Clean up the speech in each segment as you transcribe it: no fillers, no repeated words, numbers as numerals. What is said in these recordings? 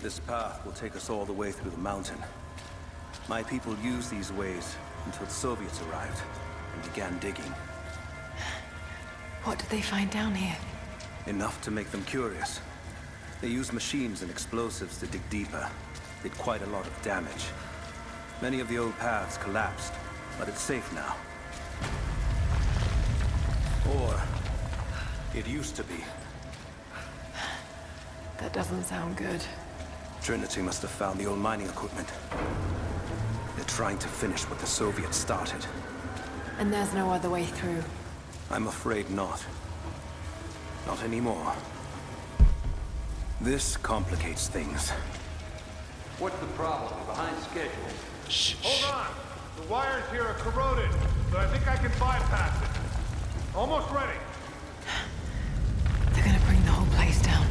This path will take us all the way through the mountain. My people used these ways until the Soviets arrived and began digging. What did they find down here? Enough to make them curious. They used machines and explosives to dig deeper. Did quite a lot of damage. Many of the old paths collapsed, but it's safe now. Or it used to be. That doesn't sound good. Trinity must have found the old mining equipment. They're trying to finish what the Soviets started. And there's no other way through. I'm afraid not. Not anymore. This complicates things. What's the problem? We're behind schedule. Shh. Hold on! The wires here are corroded, but I think I can bypass it. Almost ready. They're gonna bring the whole place down.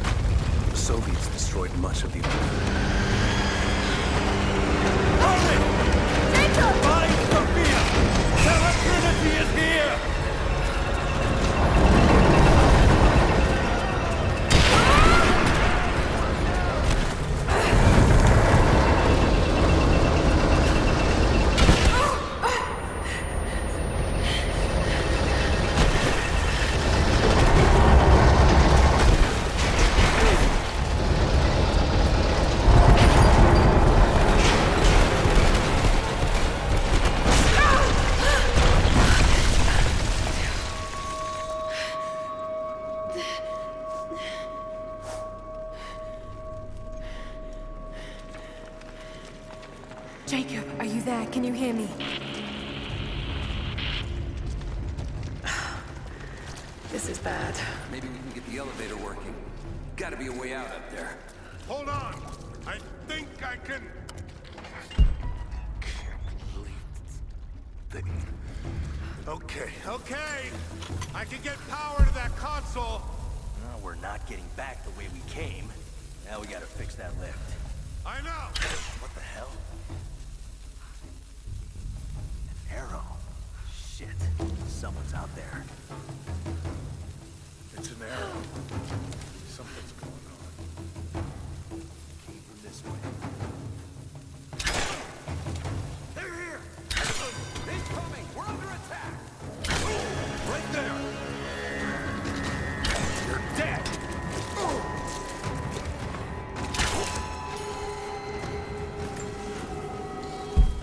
The Soviets destroyed much of the... Jacob! Find Sophia! Tell her Trinity is here! Jacob, are you there? Can you hear me? This is bad. Maybe we can get the elevator working. Gotta be a way out up there. Hold on! I think I can... Okay. I can get power to that console. No, we're not getting back the way we came. Now we gotta fix that lift. I know! What the hell? An arrow. Shit. Someone's out there. It's an arrow. Something's going on. Came from this way. They're here! Incoming! We're under attack! Right there! You're dead!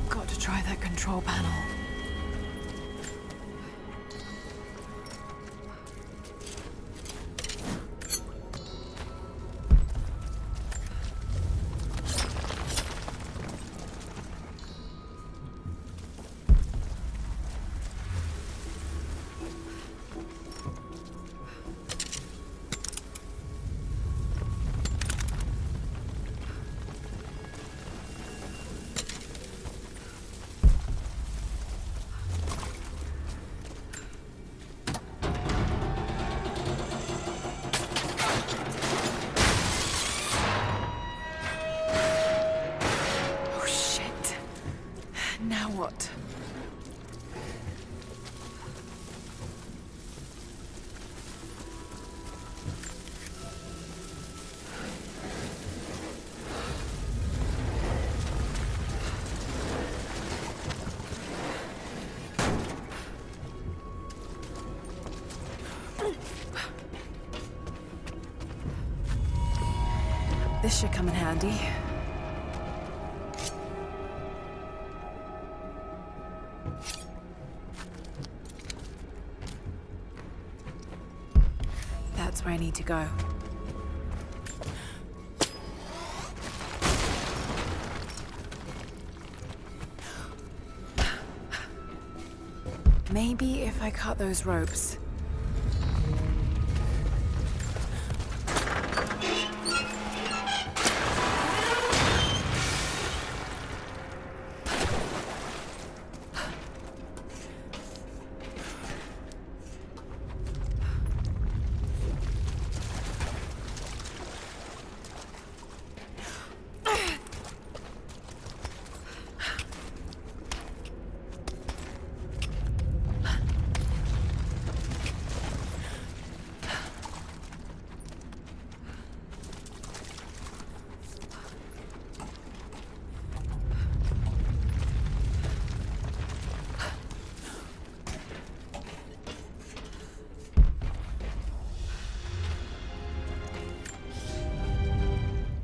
Got to try that control panel. Oh shit. Now what? This should come in handy. That's where I need to go. Maybe if I cut those ropes.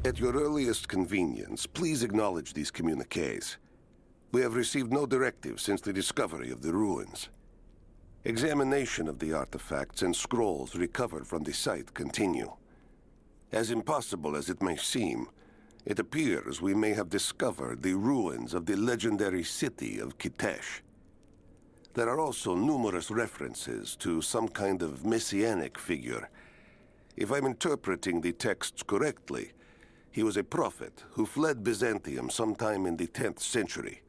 At your earliest convenience, please acknowledge these communiques. We have received no directive since the discovery of the ruins. Examination of the artifacts and scrolls recovered from the site continue. As impossible as it may seem, it appears we may have discovered the ruins of the legendary city of Kitesh. There are also numerous references to some kind of messianic figure. If I'm interpreting the texts correctly, he was a prophet who fled Byzantium sometime in the 10th century.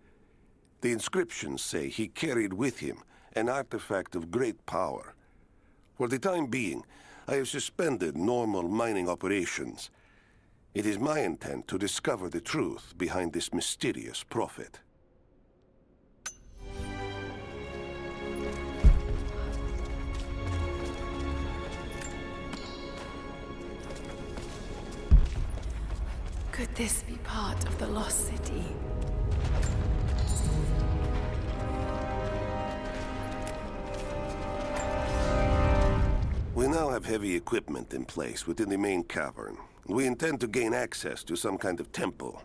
The inscriptions say he carried with him an artifact of great power. For the time being, I have suspended normal mining operations. It is my intent to discover the truth behind this mysterious prophet. Could this be part of the lost city? We now have heavy equipment in place within the main cavern. We intend to gain access to some kind of temple,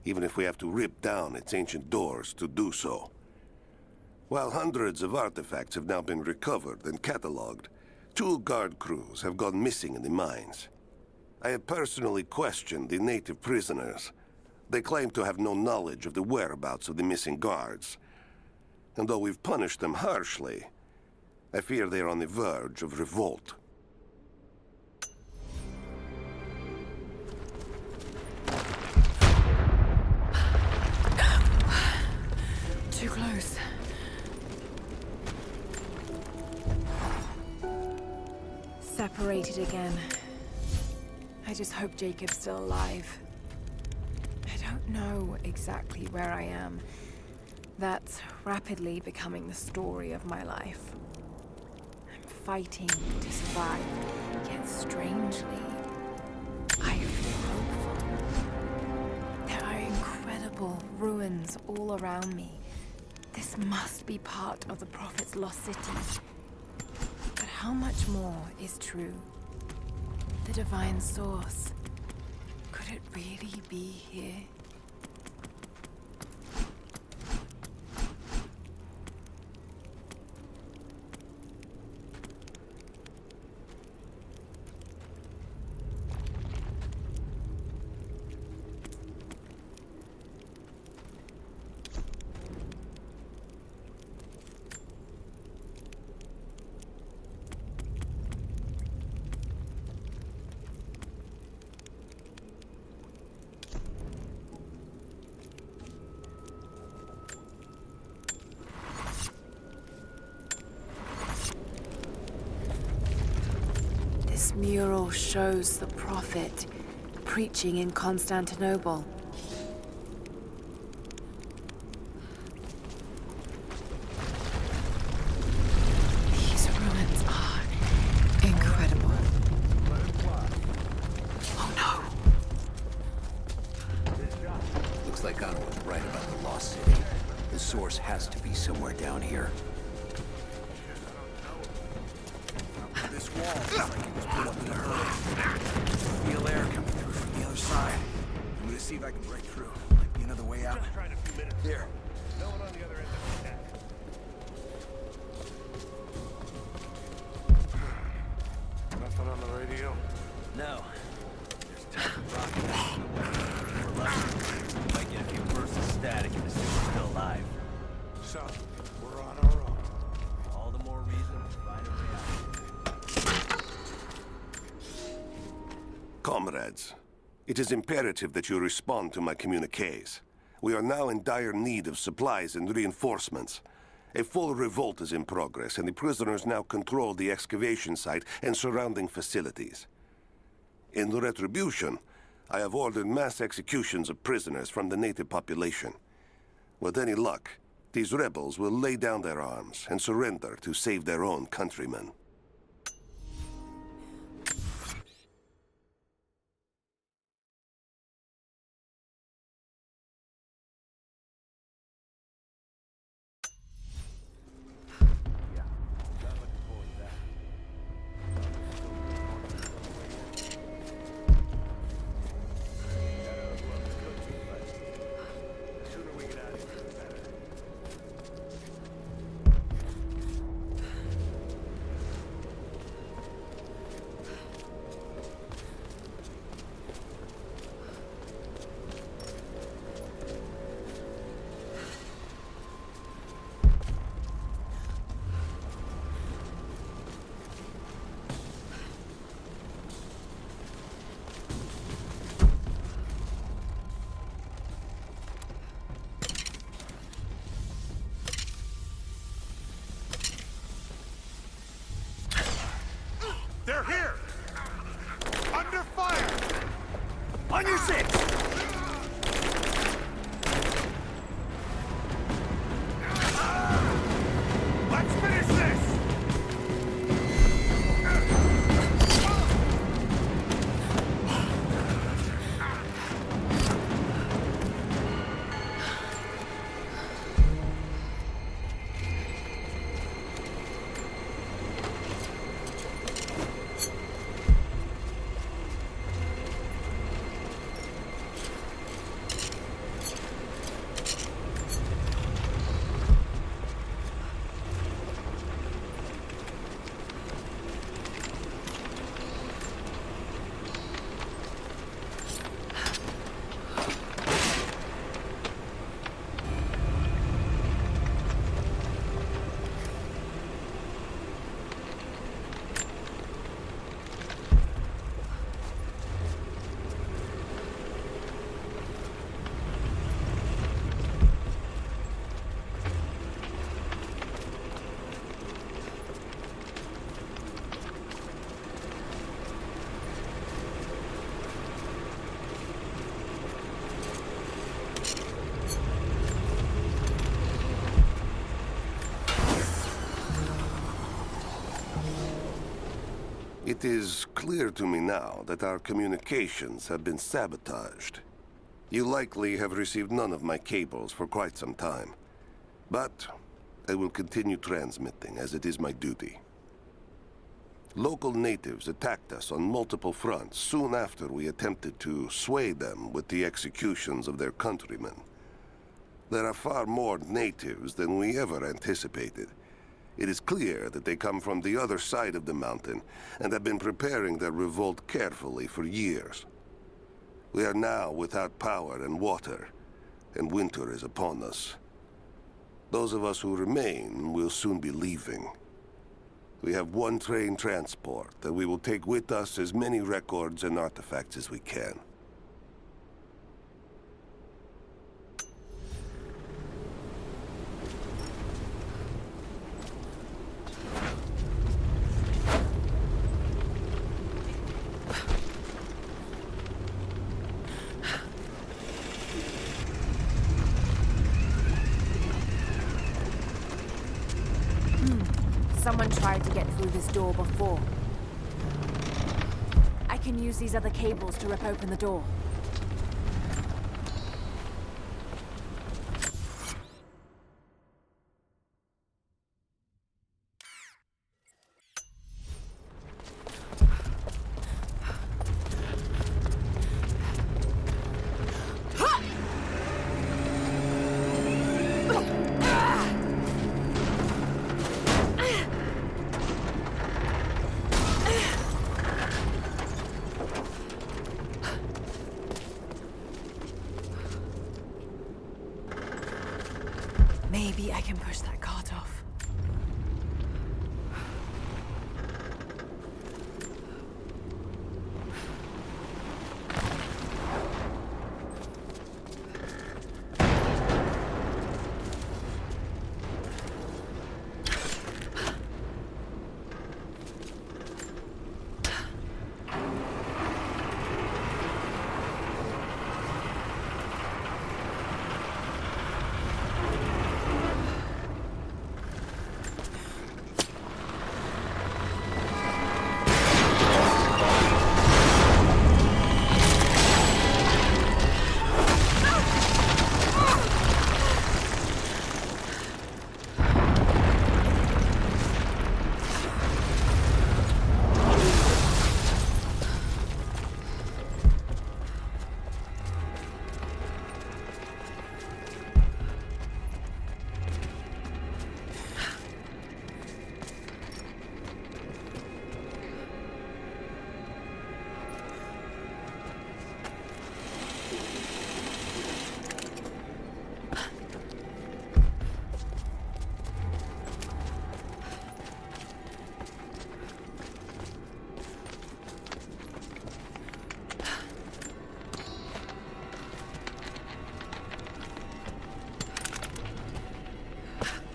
even if we have to rip down its ancient doors to do so. While hundreds of artifacts have now been recovered and cataloged, 2 guard crews have gone missing in the mines. I have personally questioned the native prisoners. They claim to have no knowledge of the whereabouts of the missing guards. And though we've punished them harshly, I fear they are on the verge of revolt. Too close. Separated again. I just hope Jacob's still alive. I don't know exactly where I am. That's rapidly becoming the story of my life. I'm fighting to survive, yet strangely, I feel hopeful. There are incredible ruins all around me. This must be part of the Prophet's lost city. But how much more is true? The divine source. Could it really be here? This mural shows the Prophet preaching in Constantinople. These ruins are incredible. Oh no! Looks like Anna was right about the lost city. The source has to be somewhere down here. This wall looks like it was put up in a hurry. Feel air coming through from the other side. I'm gonna see if I can break through. Might be another way out. Just tried a few minutes. There. No one on the other end of the net. Nothing on the radio? No. There's tons of rocket somewhere. We're lucky. Might get a few bursts of static if the city's still alive. So, we're on our own. All the more reason to find a way out. Comrades, it is imperative that you respond to my communiques. We are now in dire need of supplies and reinforcements. A full revolt is in progress, and the prisoners now control the excavation site and surrounding facilities. In retribution, I have ordered mass executions of prisoners from the native population. With any luck, these rebels will lay down their arms and surrender to save their own countrymen. It is clear to me now that our communications have been sabotaged. You likely have received none of my cables for quite some time. But I will continue transmitting, as it is my duty. Local natives attacked us on multiple fronts soon after we attempted to sway them with the executions of their countrymen. There are far more natives than we ever anticipated. It is clear that they come from the other side of the mountain and have been preparing their revolt carefully for years. We are now without power and water, and winter is upon us. Those of us who remain will soon be leaving. We have one train transport that we will take with us as many records and artifacts as we can. Someone tried to get through this door before. I can use these other cables to rip open the door. Maybe I can push that cart off.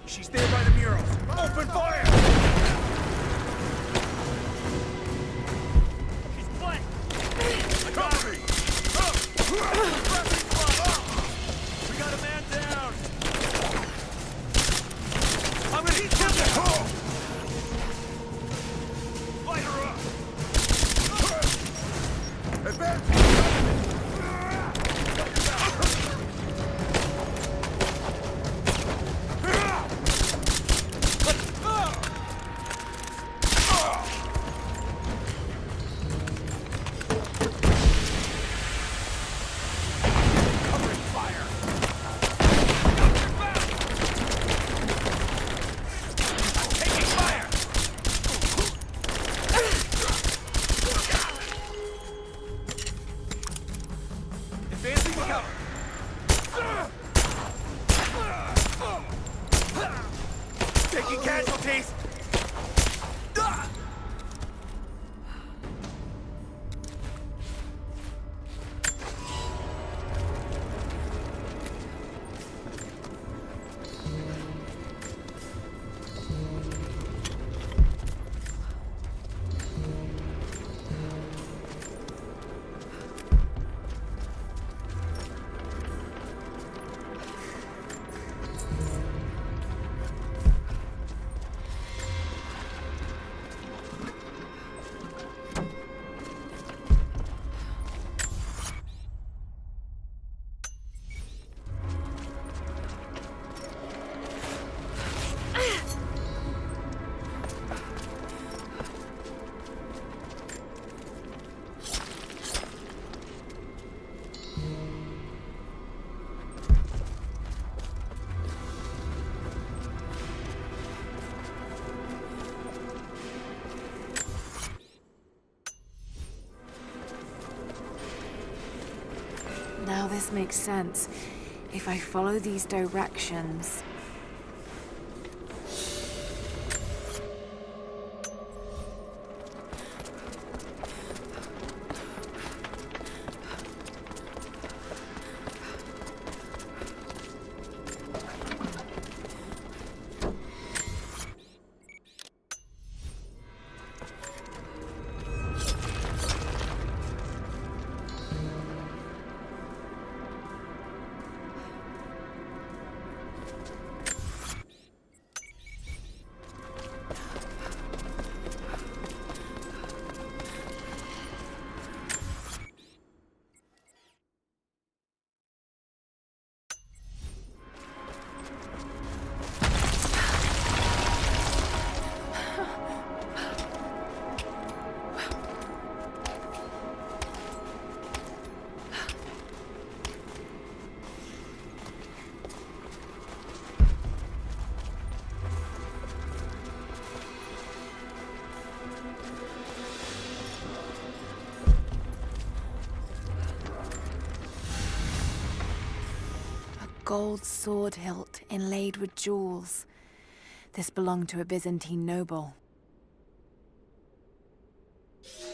She's there by the murals. Open fire! She's flanked! Cover me! We got a man down! I'm gonna hit him! Light her up! Advance! Taking casualties! Now this makes sense. If I follow these directions... Gold sword hilt inlaid with jewels. This belonged to a Byzantine noble.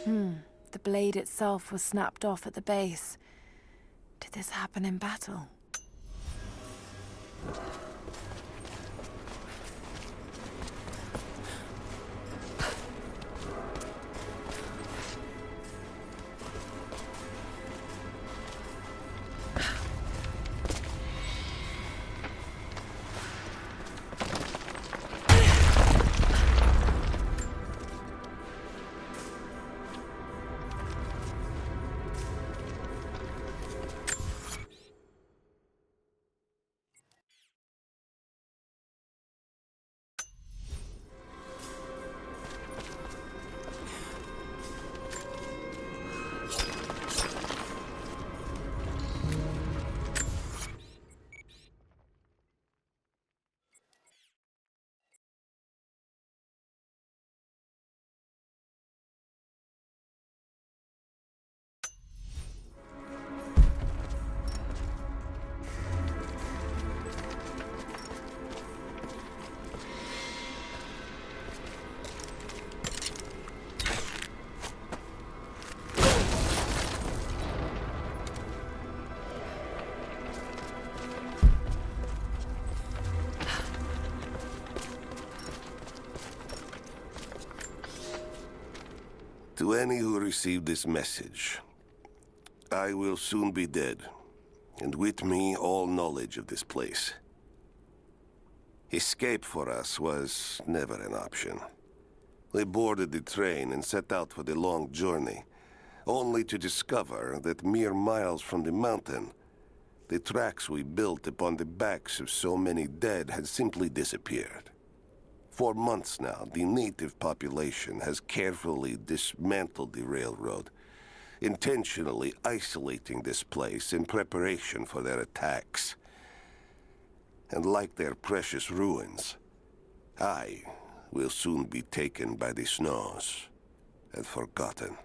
The blade itself was snapped off at the base. Did this happen in battle? To any who received this message, I will soon be dead, and with me all knowledge of this place. Escape for us was never an option. We boarded the train and set out for the long journey, only to discover that mere miles from the mountain, the tracks we built upon the backs of so many dead had simply disappeared. For months now, the native population has carefully dismantled the railroad, intentionally isolating this place in preparation for their attacks. And like their precious ruins, I will soon be taken by the snows and forgotten.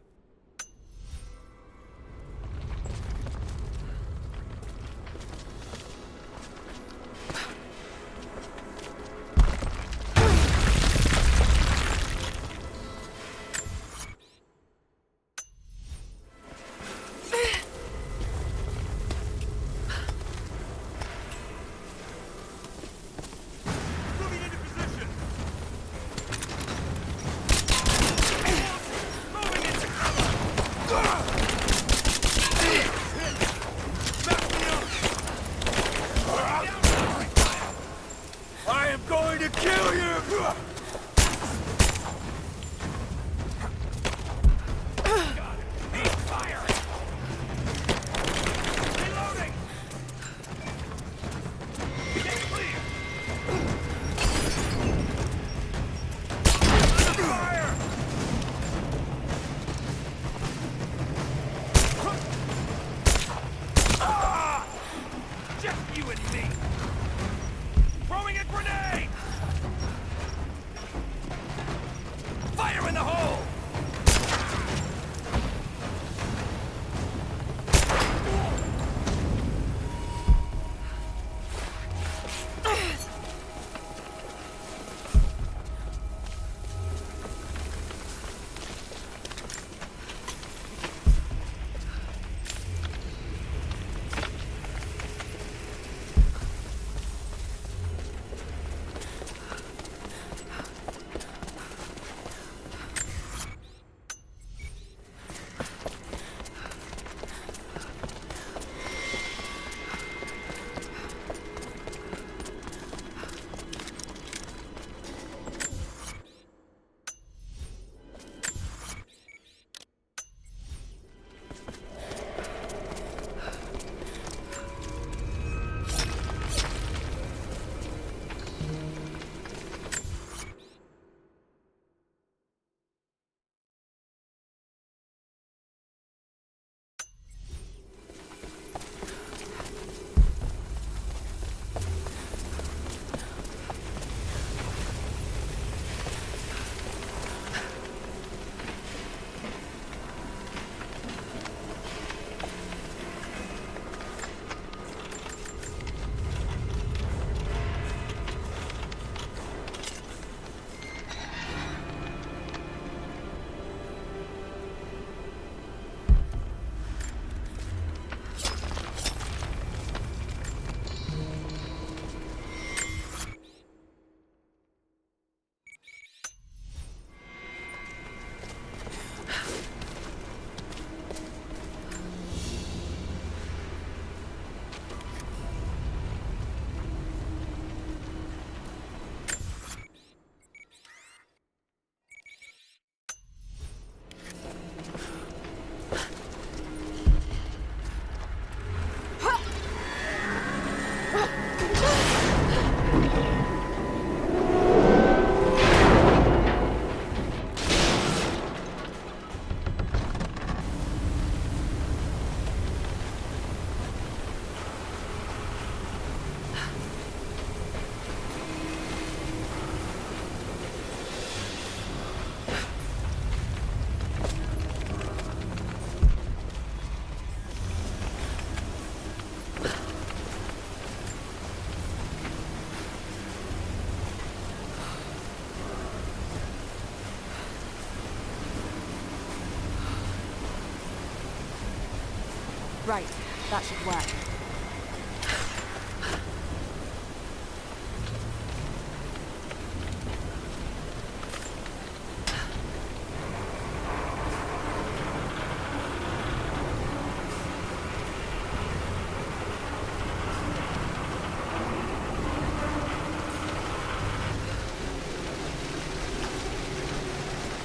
Right, that should work.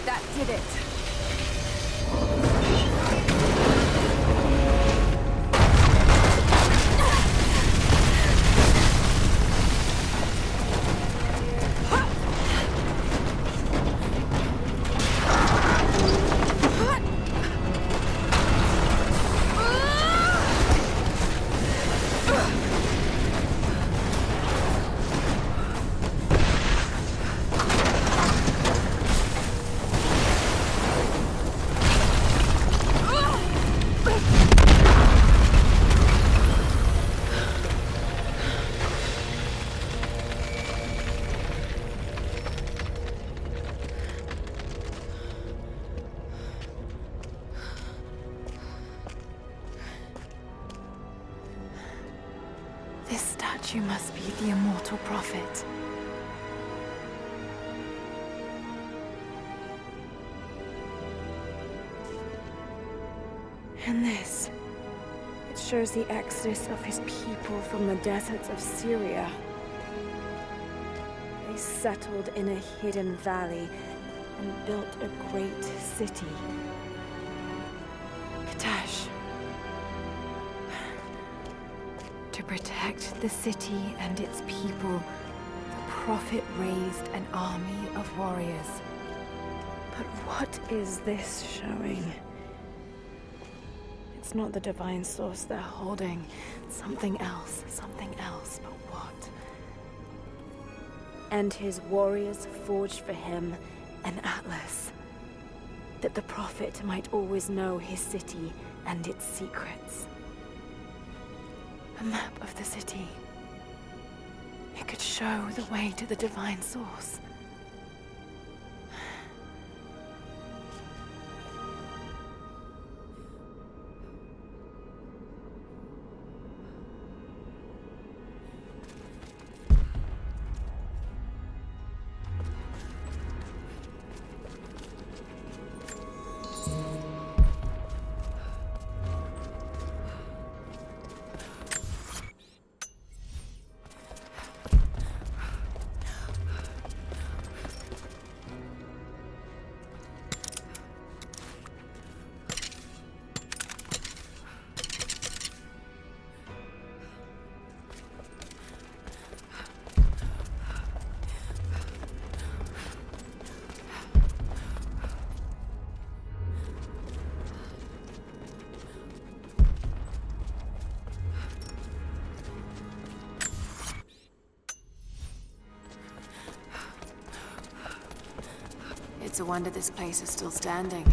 That did it. This statue must be the immortal prophet. And this, it shows the exodus of his people from the deserts of Syria. They settled in a hidden valley and built a great city. Katash. To protect the city and its people, the prophet raised an army of warriors. But what is this showing? It's not the divine source they're holding. Something else, but what? And his warriors forged for him an atlas, that the prophet might always know his city and its secrets. A map of the city. It could show the way to the divine source. It's a wonder this place is still standing.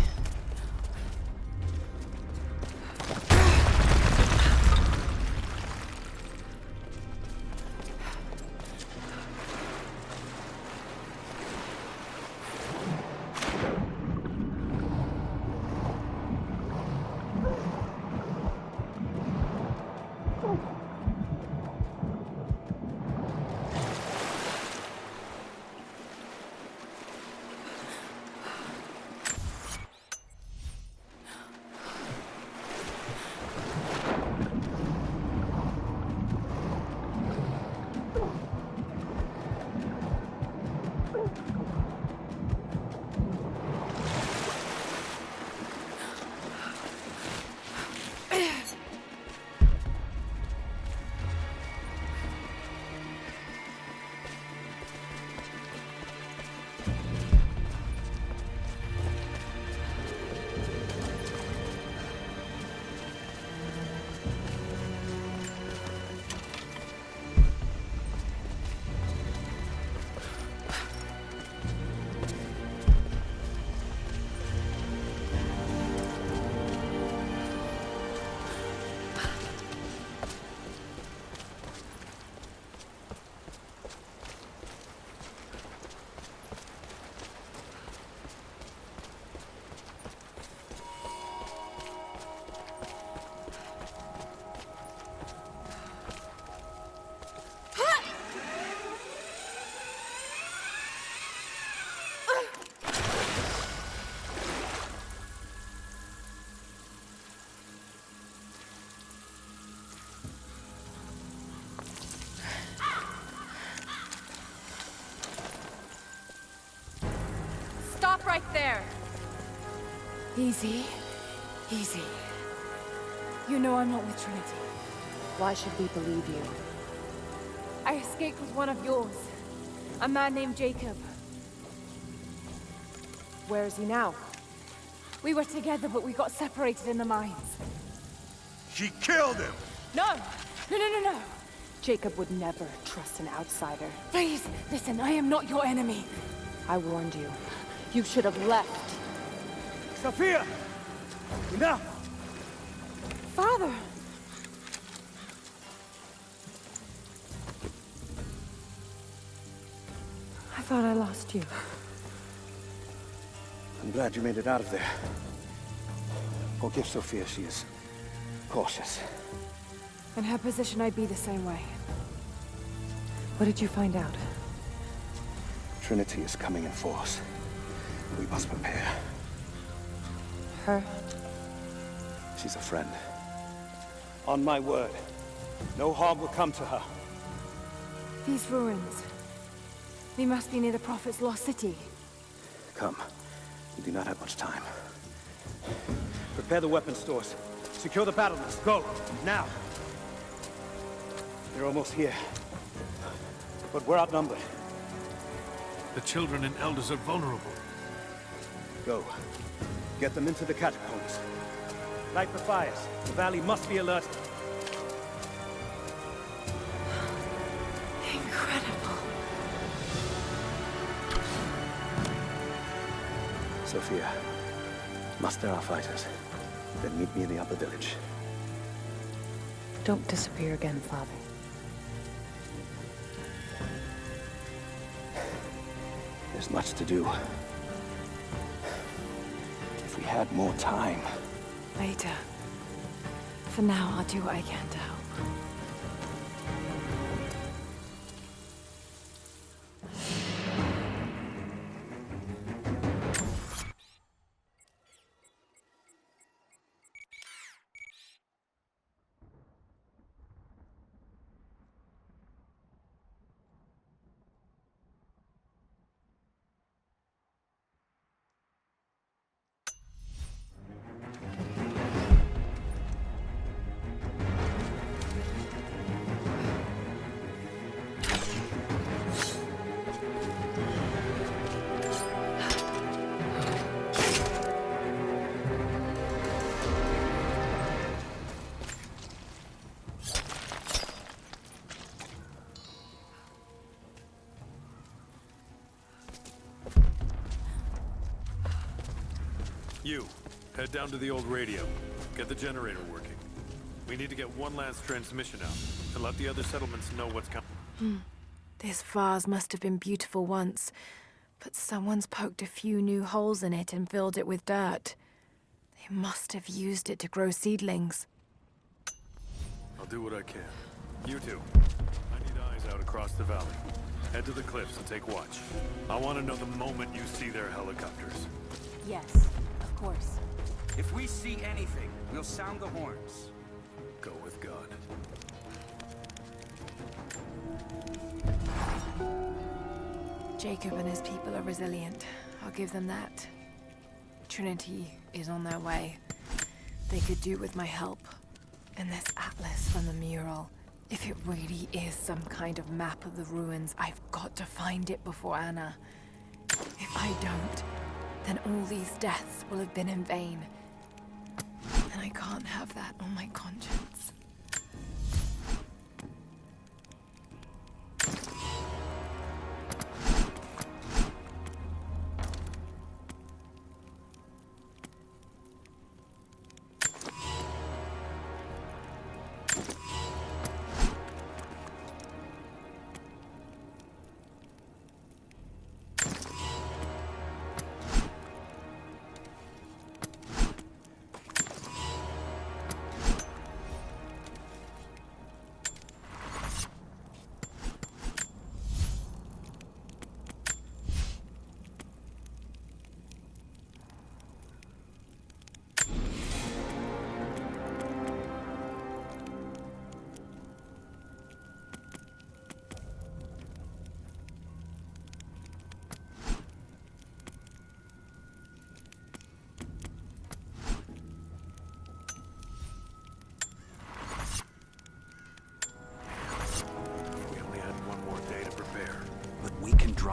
right there. Easy. Easy. You know I'm not with Trinity. Why should we believe you? I escaped with one of yours. A man named Jacob. Where is he now? We were together, but we got separated in the mines. She killed him! No! No! Jacob would never trust an outsider. Please, listen, I am not your enemy. I warned you. You should have left. Sophia! Enough! Father! I thought I lost you. I'm glad you made it out of there. Forgive Sophia, she is cautious. In her position, I'd be the same way. What did you find out? Trinity is coming in force. We must prepare. Her? She's a friend. On my word, no harm will come to her. These ruins. They must be near the Prophet's lost city. Come. We do not have much time. Prepare the weapon stores. Secure the battlements. Go! Now! They're almost here. But we're outnumbered. The children and elders are vulnerable. Go. Get them into the catacombs. Light the fires. The valley must be alerted. Incredible. Sophia, muster our fighters. Then meet me in the upper village. Don't disappear again, Father. There's much to do. If we had more time. Later. For now, I'll do what I can to help. You, head down to the old radio. Get the generator working. We need to get one last transmission out, and let the other settlements know what's coming. This vase must have been beautiful once, but someone's poked a few new holes in it and filled it with dirt. They must have used it to grow seedlings. I'll do what I can. You two, I need eyes out across the valley. Head to the cliffs and take watch. I want to know the moment you see their helicopters. Yes, of course. If we see anything, we'll sound the horns. Go with God. Jacob and his people are resilient. I'll give them that. Trinity is on their way. They could do with my help. And this atlas from the mural. If it really is some kind of map of the ruins, I've got to find it before Anna. If I don't, then all these deaths will have been in vain. And I can't have that on my conscience.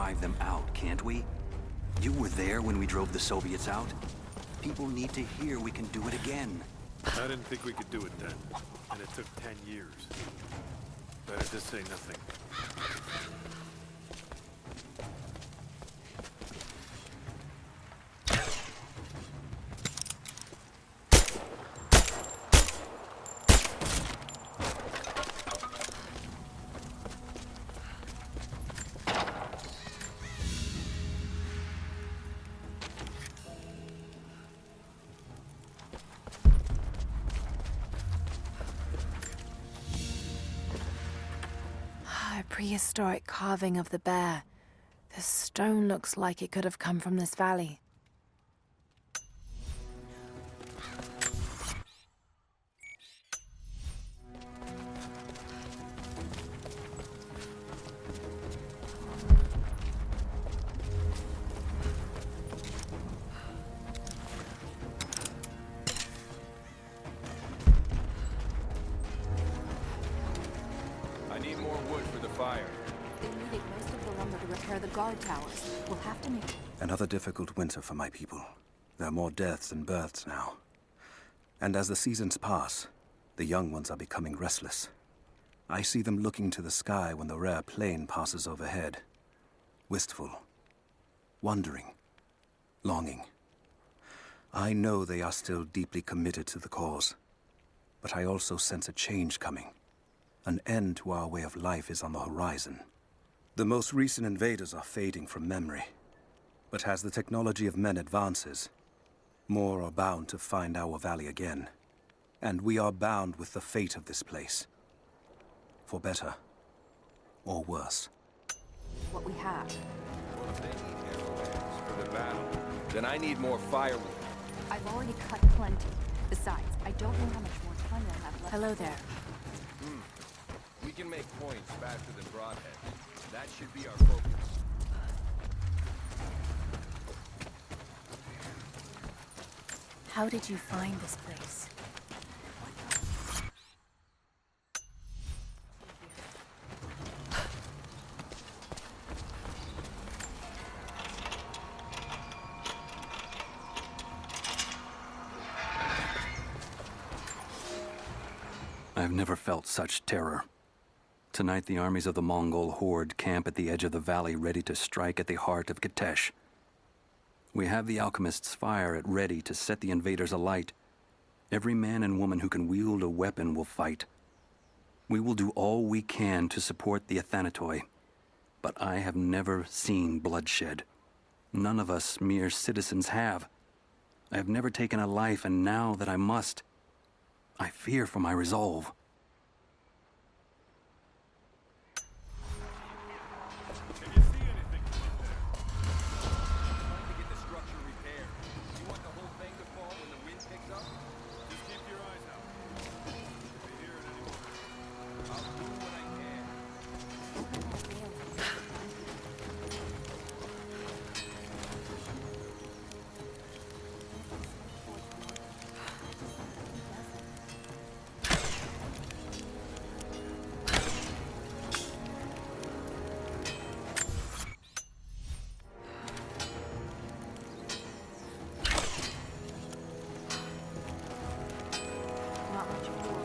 drive them out, can't we? You were there when we drove the Soviets out. People need to hear we can do it again. I didn't think we could do it then, and it took 10 years. Better just say nothing. A prehistoric carving of the bear. The stone looks like it could have come from this valley. I need more wood for the fire. They needed most of the lumber to repair the guard towers. We'll have to make... Another difficult winter for my people. There are more deaths than births now. And as the seasons pass, the young ones are becoming restless. I see them looking to the sky when the rare plane passes overhead. Wistful. Wondering. Longing. I know they are still deeply committed to the cause. But I also sense a change coming. An end to our way of life is on the horizon. The most recent invaders are fading from memory. But as the technology of men advances, more are bound to find our valley again. And we are bound with the fate of this place. For better or worse. what we have. Well, if they need arrowheads for the battle, then I need more firewood. I've already cut plenty. Besides, I don't know how much more time we'll have left. Hello there. We can make points faster than broadhead. That should be our focus. How did you find this place? I've never felt such terror. Tonight, the armies of the Mongol horde camp at the edge of the valley, ready to strike at the heart of Kitesh. We have the alchemist's fire at ready to set the invaders alight. Every man and woman who can wield a weapon will fight. We will do all we can to support the Athanatoi, but I have never seen bloodshed. None of us mere citizens have. I have never taken a life, and now that I must, I fear for my resolve. Can you see anything from up there? Trying to get the structure repaired. You want the whole thing to fall when the wind picks up? Just keep your eyes out. If they hear it anymore. I'll do what I can. Not much more.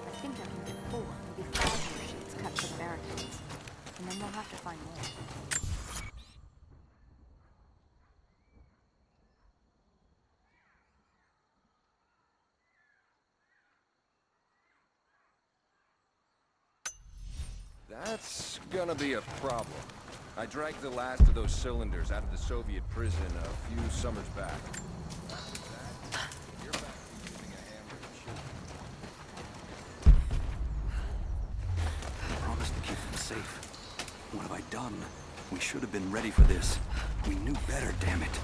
I think I can get 4, maybe 5 more sheets cut for the barricades. And then we'll have to find more. That's gonna be a problem. I dragged the last of those cylinders out of the Soviet prison a few summers back. After that, you're back to using a hammer and shit. I promised to keep them safe. What have I done? We should have been ready for this. We knew better, damn it.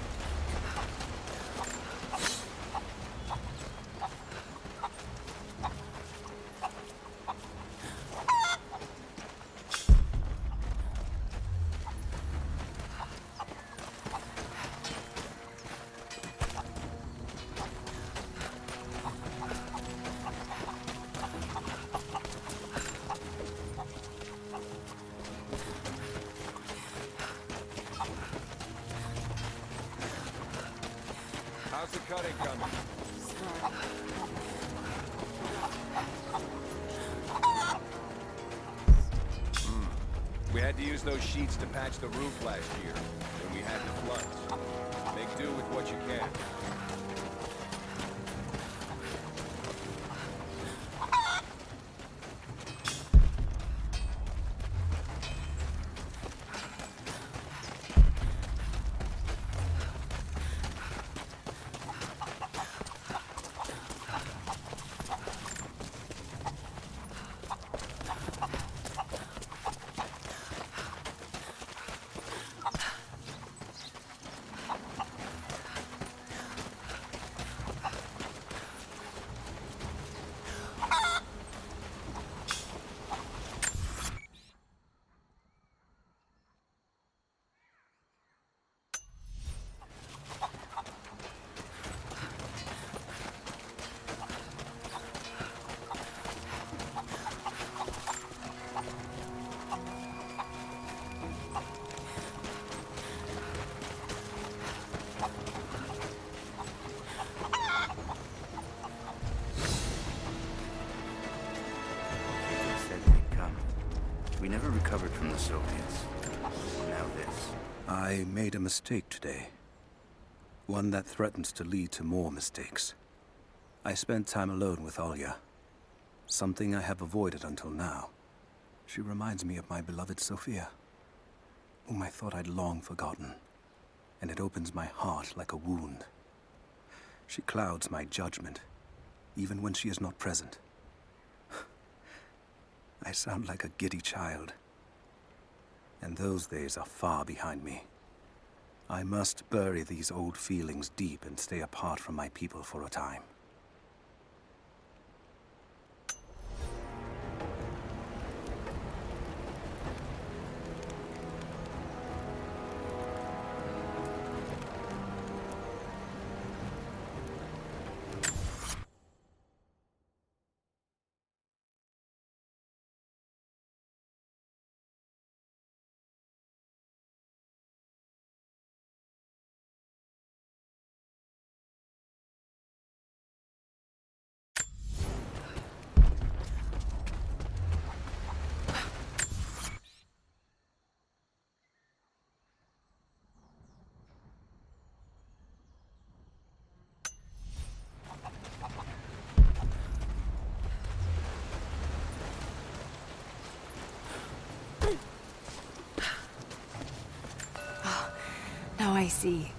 the cutting coming. We had to use those sheets to patch the roof last year when we had the floods. Make do with what you can. We never recovered from the Soviets. Now this. I made a mistake today. One that threatens to lead to more mistakes. I spent time alone with Olya. Something I have avoided until now. She reminds me of my beloved Sophia, whom I thought I'd long forgotten. And it opens my heart like a wound. She clouds my judgment, even when she is not present. I sound like a giddy child. And those days are far behind me. I must bury these old feelings deep and stay apart from my people for a time. Now I see.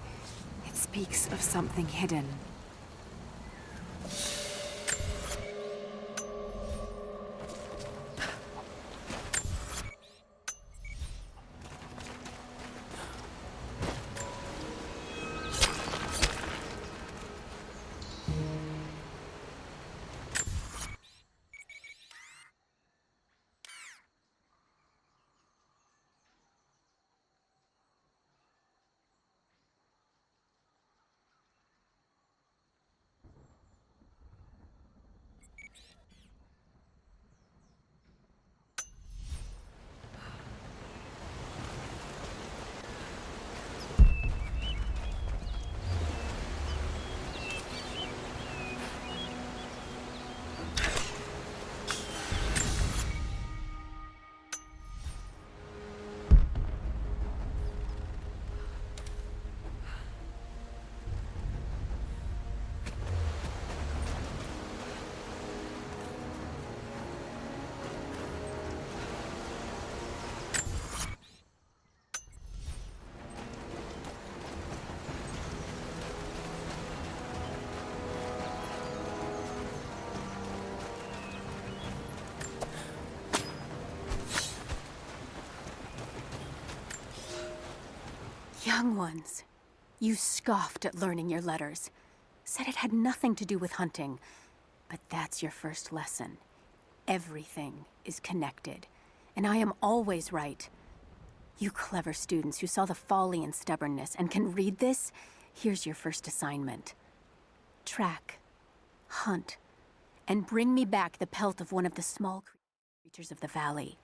It speaks of something hidden. Young ones, you scoffed at learning your letters. Said it had nothing to do with hunting. But that's your first lesson. Everything is connected. And I am always right. You clever students who saw the folly and stubbornness and can read this, here's your first assignment. Track, hunt, and bring me back the pelt of one of the small creatures of the valley.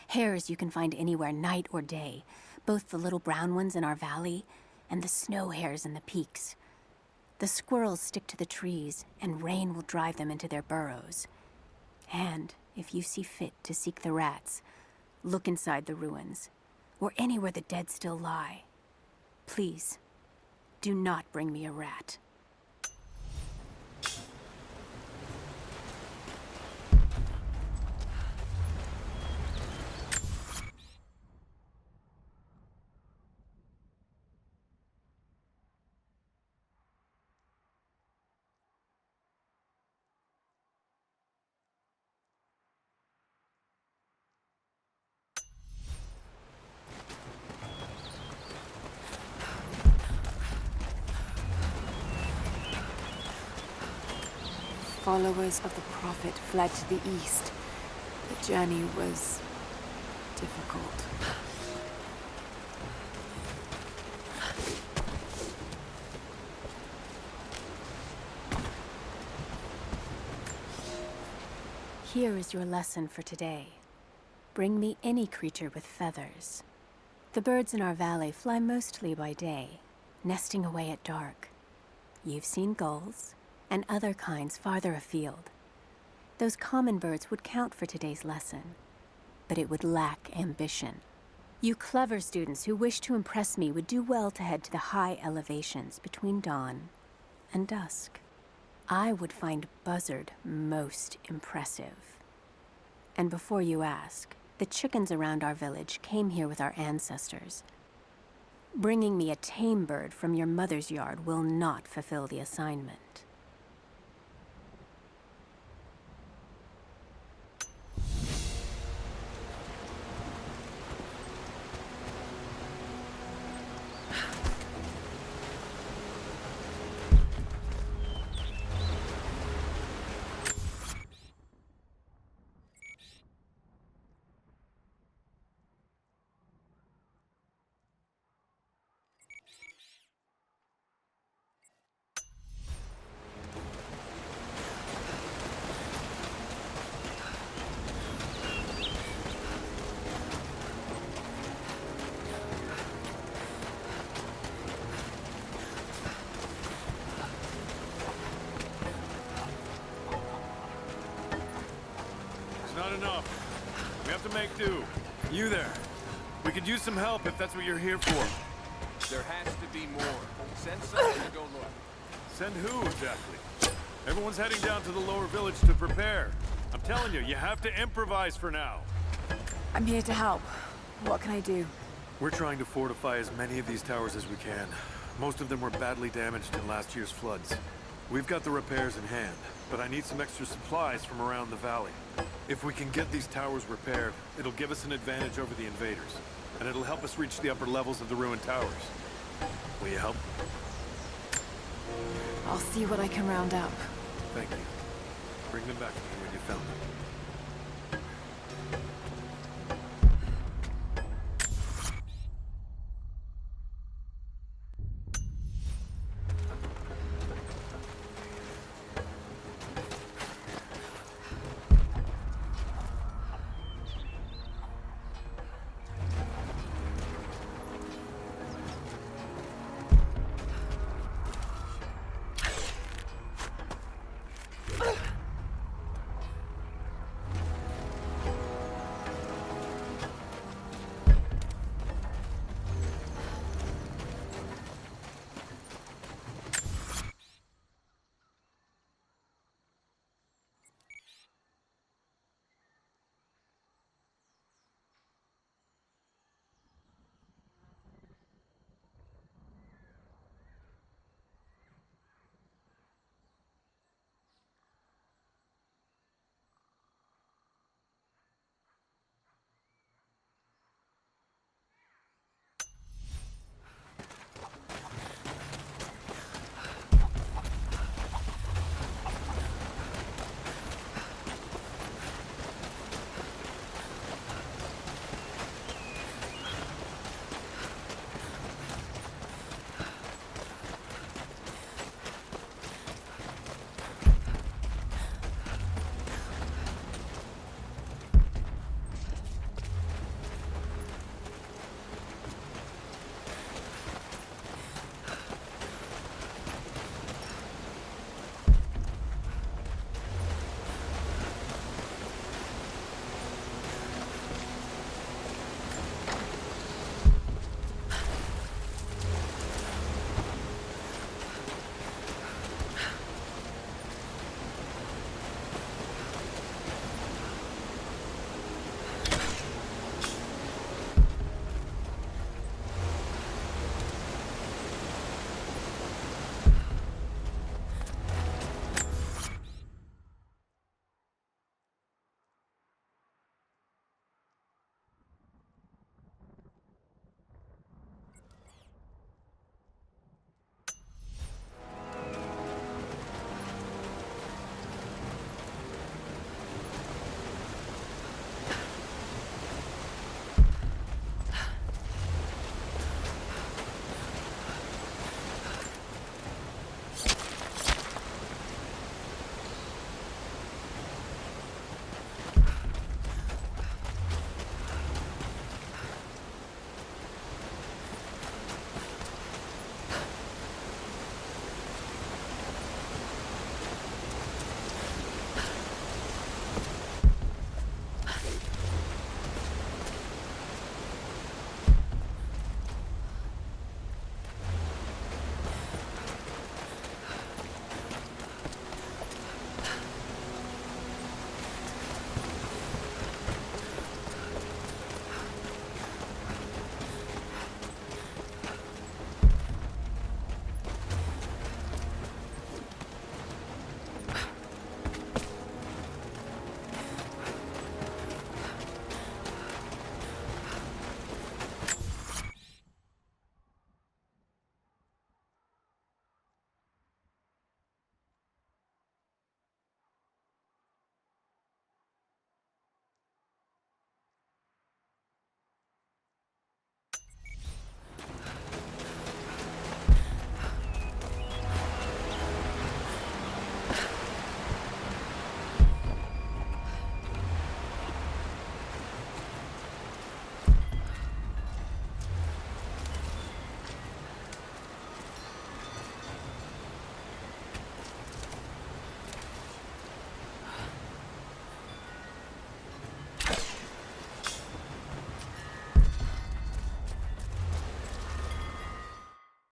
Hares you can find anywhere, night or day. Both the little brown ones in our valley and the snow hares in the peaks. The squirrels stick to the trees, and rain will drive them into their burrows. And if you see fit to seek the rats, look inside the ruins, or anywhere the dead still lie. Please, do not bring me a rat. Followers of the Prophet fled to the east. The journey was difficult. Here is your lesson for today. Bring me any creature with feathers. The birds in our valley fly mostly by day, nesting away at dark. You've seen gulls and other kinds farther afield. Those common birds would count for today's lesson, but it would lack ambition. You clever students who wish to impress me would do well to head to the high elevations between dawn and dusk. I would find Buzzard most impressive. And before you ask, the chickens around our village came here with our ancestors. Bringing me a tame bird from your mother's yard will not fulfill the assignment. Not enough. We have to make do. You there. We could use some help if that's what you're here for. There has to be more. Send someone to go look. Send who, exactly? Everyone's heading down to the lower village to prepare. I'm telling you, you have to improvise for now. I'm here to help. What can I do? We're trying to fortify as many of these towers as we can. Most of them were badly damaged in last year's floods. We've got the repairs in hand, but I need some extra supplies from around the valley. If we can get these towers repaired, it'll give us an advantage over the invaders, and it'll help us reach the upper levels of the ruined towers. Will you help? I'll see what I can round up. Thank you. Bring them back to me when you found them.